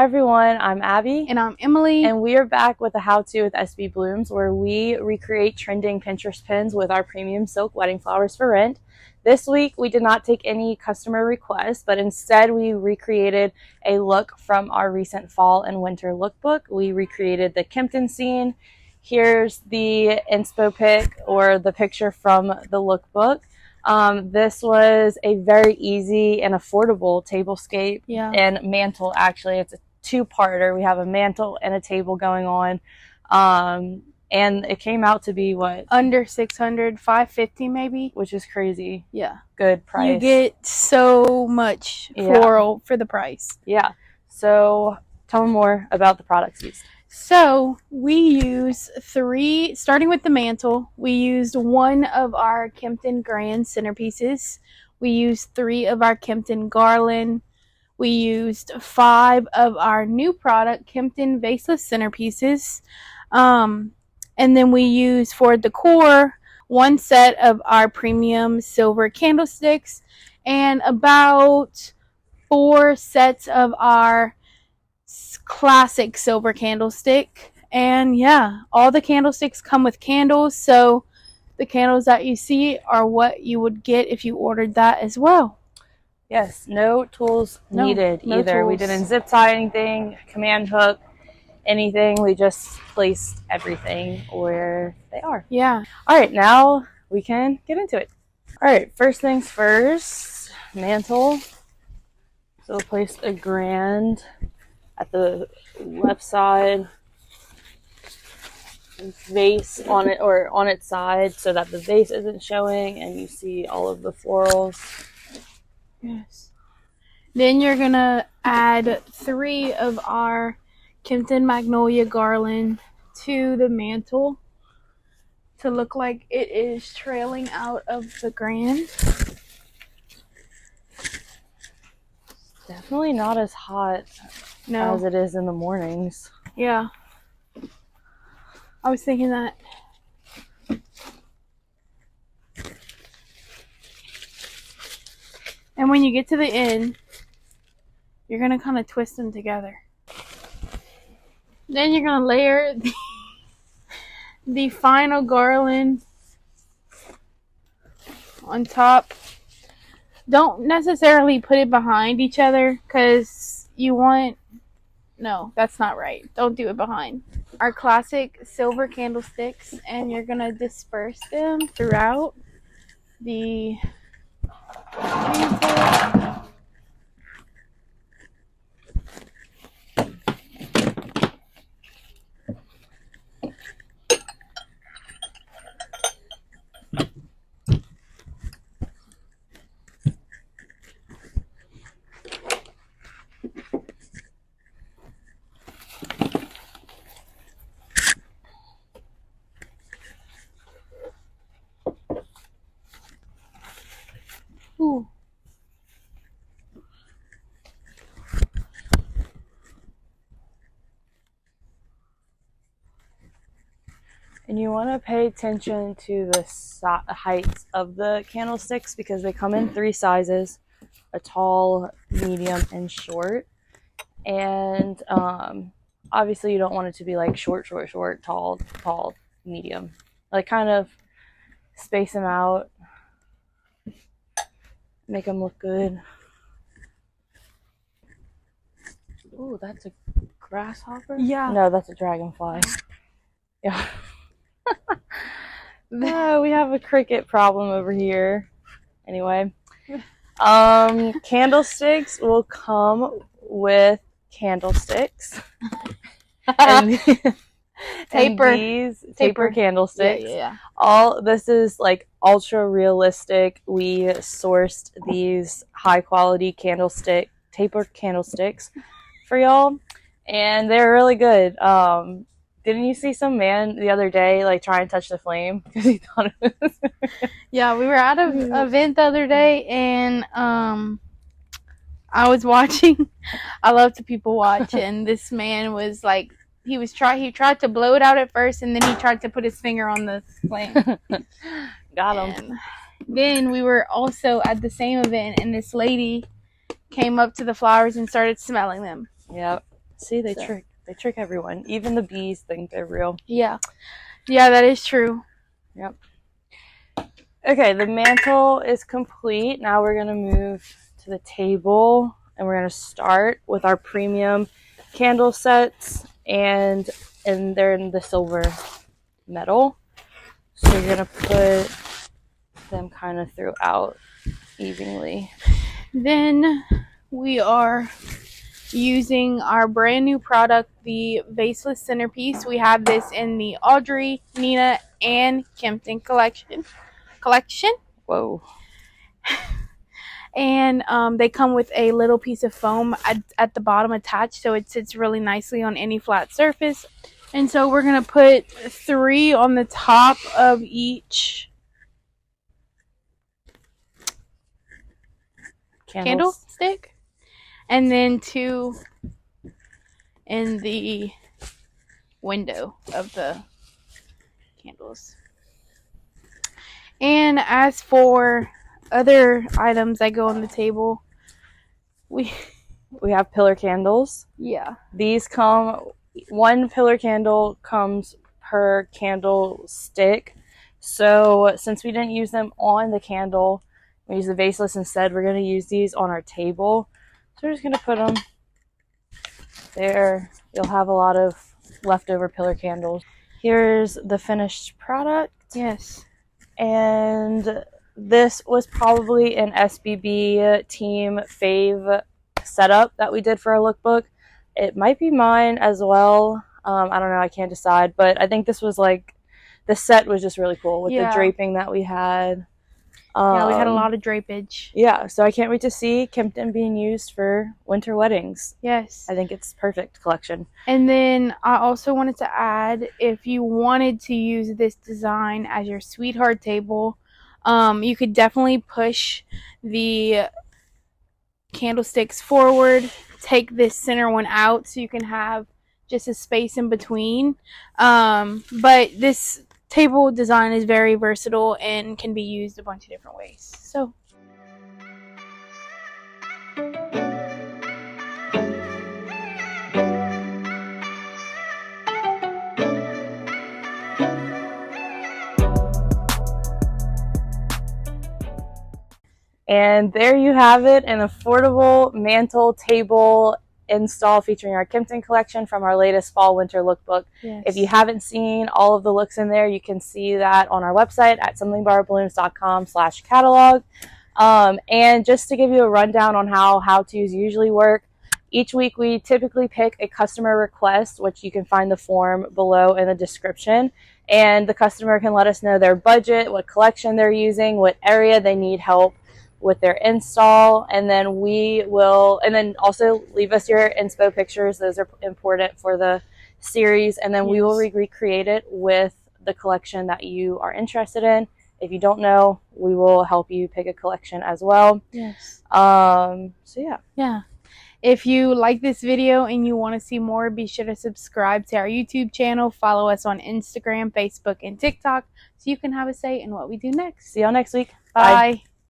everyone, I'm Abby. And I'm Emily. And we are back with a how-to with SBBlooms, where we recreate trending Pinterest pins with our premium silk wedding flowers for rent. This week we did not take any customer requests, but instead we recreated a look from our recent fall and winter lookbook. We recreated the Kimpton scene. Here's the inspo pic, or the picture from the lookbook. This was a very easy and affordable tablescape and mantle. Actually, it's a two-parter. We have a mantle and a table going on, and it came out to be what, under $600, $550 maybe, which is crazy. Yeah, good price. You get so much floral for the price. Yeah. So tell me more about the products used. So we use three, starting with the mantle. We used one of our Kimpton Grand Centerpieces. We used 3 of our Kimpton Garland. We used 5 of our new product, Kimpton Vaseless Centerpieces. And then we used, for decor, 1 set of our premium silver candlesticks and about 4 sets of our classic silver candlestick. And yeah, all the candlesticks come with candles, so the candles that you see are what you would get if you ordered that as well. Yes, no tools needed either. We didn't zip tie anything, command hook, anything. We just placed everything where they are. Yeah. All right, now we can get into it. All right, first things first, mantle. So we'll place a grand at the left side, vase on it, or on its side, so that the vase isn't showing and you see all of the florals. Yes. Then you're gonna add 3 of our Kimpton Magnolia Garland to the mantle to look like it is trailing out of the grand. Definitely not as hot as it is in the mornings. Yeah. I was thinking that. And when you get to the end, you're going to kind of twist them together. Then you're going to layer the final garland on top. Don't necessarily put it behind each other, because you want... No, that's not right. Don't do it behind. Our classic silver candlesticks, and you're going to disperse them throughout the mantle. Ooh. And you want to pay attention to the heights of the candlesticks, because they come in 3 sizes: a tall, medium, and short. And obviously you don't want it to be like short, short, short, tall, tall, medium. Like, kind of space them out, make them look good. Ooh, that's a grasshopper? Yeah. No, that's a dragonfly. Yeah. No, we have a cricket problem over here. Anyway, candlesticks will come with candlesticks. And taper candlesticks. Yeah. This is like ultra realistic. We sourced these high quality taper candlesticks for y'all, and they're really good. Didn't you see some man the other day like try and touch the flame because he thought it was? Yeah, we were at an event the other day, and I was watching. I love to people watch, and this man was like, he tried to blow it out at first, and then he tried to put his finger on the flame. Got him. And then we were also at the same event, and this lady came up to the flowers and started smelling them. Yep. See, they trick everyone. Even the bees think they're real. Yeah, that is true. Yep. Okay, the mantle is complete. Now we're gonna move to the table, and we're gonna start with our premium candle sets, and they're in the silver metal. So you're gonna put them kind of throughout evenly. Then we are using our brand new product, the Vaseless Centerpiece. We have this in the Audrey, Nina, and Kimpton collection. Whoa. And they come with a little piece of foam at the bottom attached, so it sits really nicely on any flat surface. And so we're going to put 3 on the top of each candlestick, and then 2 in the window of the candles. And as for other items that go on the table, we have pillar candles. Yeah. These come, 1 pillar candle comes per candlestick. So since we didn't use them on the candle, we use the Vaseless instead. We're going to use these on our table. So we're just going to put them there. You'll have a lot of leftover pillar candles. Here's the finished product. Yes. And this was probably an SBB team fave setup that we did for our lookbook. It might be mine as well. I don't know. I can't decide. But I think this was like, the set was just really cool with the draping that we had. Yeah, we had a lot of drapage. Yeah, so I can't wait to see Kimpton being used for winter weddings. Yes. I think it's perfect collection. And then I also wanted to add, if you wanted to use this design as your sweetheart table, you could definitely push the candlesticks forward, take this center one out so you can have just a space in between. But this table design is very versatile and can be used a bunch of different ways. So and there you have it, an affordable mantle table install featuring our Kimpton collection from our latest fall winter lookbook. Yes. If you haven't seen all of the looks in there, you can see that on our website at SBBlooms.com/catalog. And just to give you a rundown on how-tos usually work, each week we typically pick a customer request, which you can find the form below in the description, and the customer can let us know their budget, what collection they're using, what area they need help with their install, and then also leave us your inspo pictures. Those are important for the series, and then we will recreate it with the collection that you are interested in. If you don't know, we will help you pick a collection as well. Yes. So yeah. If you like this video and you want to see more, be sure to subscribe to our YouTube channel, follow us on Instagram, Facebook, and TikTok so you can have a say in what we do next. See y'all next week. Bye.